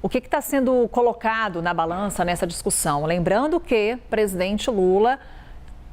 O que está sendo colocado na balança nessa discussão? Lembrando que o presidente Lula,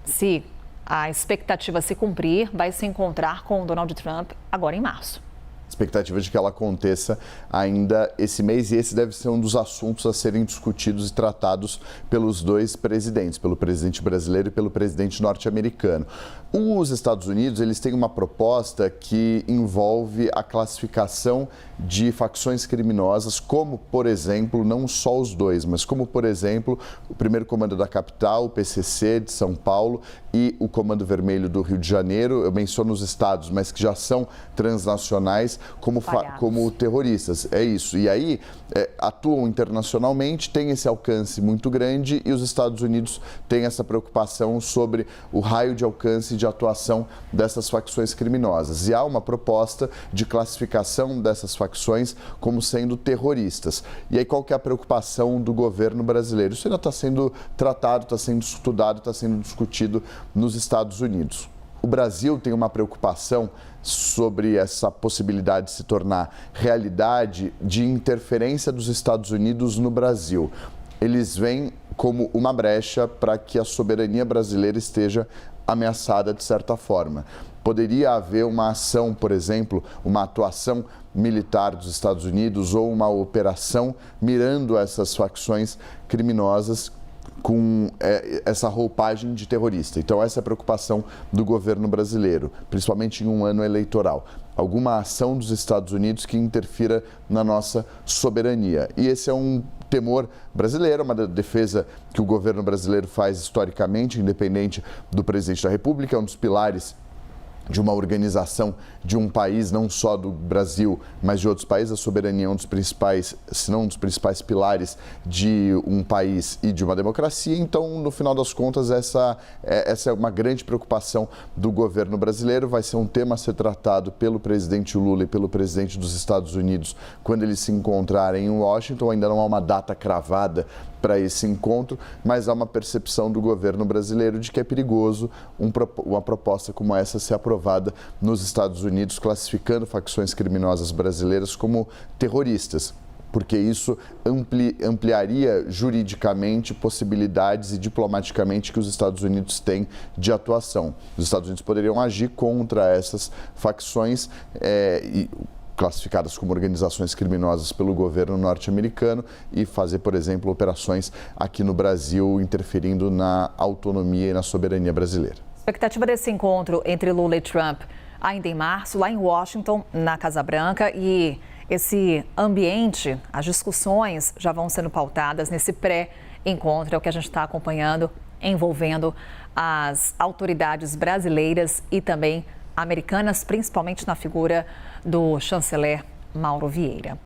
se a expectativa se cumprir, vai se encontrar com o Donald Trump agora em março. Expectativa de que ela aconteça ainda esse mês, e esse deve ser um dos assuntos a serem discutidos e tratados pelos dois presidentes, pelo presidente brasileiro e pelo presidente norte-americano. Os Estados Unidos, eles têm uma proposta que envolve a classificação de facções criminosas, como, por exemplo, não só os dois, mas como, por exemplo, o primeiro comando da capital, o PCC de São Paulo e o Comando Vermelho do Rio de Janeiro. Eu menciono os estados, mas que já são transnacionais, como terroristas. É isso. E aí atuam internacionalmente, têm esse alcance muito grande, e os Estados Unidos têm essa preocupação sobre o raio de alcance de atuação dessas facções criminosas. E há uma proposta de classificação dessas facções como sendo terroristas. E aí qual que é a preocupação do governo brasileiro? Isso ainda está sendo tratado, está sendo estudado, está sendo discutido nos Estados Unidos. O Brasil tem uma preocupação sobre essa possibilidade de se tornar realidade de interferência dos Estados Unidos no Brasil. Eles veem como uma brecha para que a soberania brasileira esteja ameaçada de certa forma. Poderia haver uma ação, por exemplo, uma atuação militar dos Estados Unidos ou uma operação mirando essas facções criminosas com essa roupagem de terrorista. Então, essa é a preocupação do governo brasileiro, principalmente em um ano eleitoral. Alguma ação dos Estados Unidos que interfira na nossa soberania. E esse é um temor brasileiro, uma defesa que o governo brasileiro faz historicamente, independente do presidente da República, é um dos pilares de uma organização de um país, não só do Brasil, mas de outros países. A soberania é um dos principais, se não um dos principais pilares de um país e de uma democracia. Então, no final das contas, essa é uma grande preocupação do governo brasileiro. Vai ser um tema a ser tratado pelo presidente Lula e pelo presidente dos Estados Unidos quando eles se encontrarem em Washington. Ainda não há uma data cravada para esse encontro, mas há uma percepção do governo brasileiro de que é perigoso uma proposta como essa ser aprovada nos Estados Unidos, classificando facções criminosas brasileiras como terroristas, porque isso ampliaria juridicamente possibilidades e diplomaticamente que os Estados Unidos têm de atuação. Os Estados Unidos poderiam agir contra essas facções classificadas como organizações criminosas pelo governo norte-americano e fazer, por exemplo, operações aqui no Brasil, interferindo na autonomia e na soberania brasileira. A expectativa desse encontro entre Lula e Trump ainda em março, lá em Washington, na Casa Branca, e esse ambiente, as discussões já vão sendo pautadas nesse pré-encontro, é o que a gente está acompanhando, envolvendo as autoridades brasileiras e também americanas, principalmente na figura do chanceler Mauro Vieira.